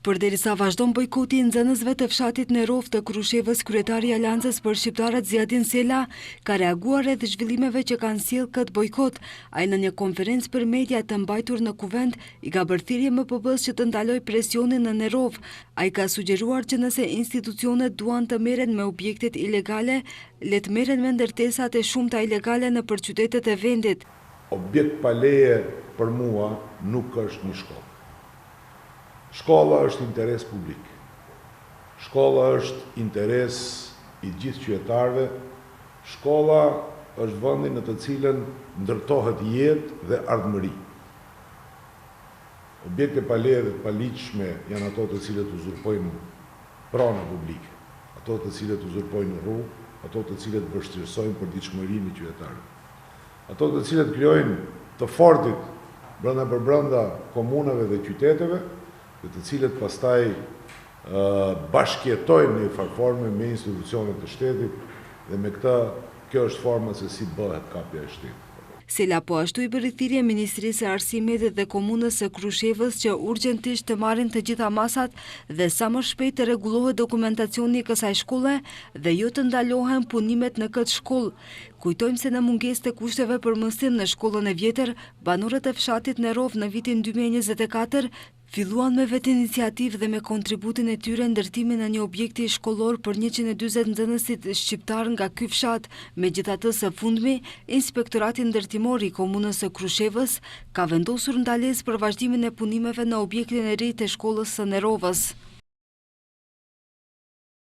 Përderisa vazhdon bojkoti i nxënësve të fshatit Nerov të Krushevës, kryetari i Aleancës për Shqiptarët Ziadin Sela ka reaguar rreth zhvillimeve që kanë sjellë këtë bojkot. Ai në një konferencë për media të mbajtur në Kuvend i ka bërë thirrje MPB-s që të ndalojë presionin në Nerov. Ai ka sugjeruar që nëse institucionet duan të merren me objektet ilegale, le të merren me ndërtesat e shumta ilegale nëpër qytetet e vendit. Objekt pa leje për mua nuk është një shkollë. Shkolla është interes publik. Shkolla është interes i gjithë qytetarëve. Shkolla është vendi në të cilën ndërtohet jetë dhe ardhmëri. Objekte pa leje dhe të paligjshme janë ato të cilët uzurpojnë prana publike, ato të cilët uzurpojnë rrugë, ato të cilët vështirësojnë përditshmërinë e qytetarëve, ato të cilët krijojnë të fortit brenda komunave dhe qyteteve, dhe të cilët pastaj bashkëjetojnë në një farë forme me institucionet të shtetit dhe me këtë, kjo është forma se si bëhet kapja e shtetit. Sela po ashtu i bëri thirrje Ministrisë së Arsimit dhe Komunës së Krushevës që urgjentisht të marrin të gjitha masat dhe sa më shpejt të rregullohet dokumentacioni i kësaj shkolle dhe jo të ndalohen punimet në këtë shkollë. Kujtojmë se në mungesë të kushteve për mësim në shkollën e vjetër, banorët e fshatit Nerov në vitin 2024 filluan me vetë iniciativë dhe me kontributin e tyre ndërtimin e një objekti shkollor për 140 nxënësit shqiptar nga ky fshat. Megjithatë, së fundmi, Inspektorati Ndërtimor i Komunës së Krushevës ka vendosur ndalesë për vazhdimin e punimeve në objektin e ri të shkollës së Nerovës.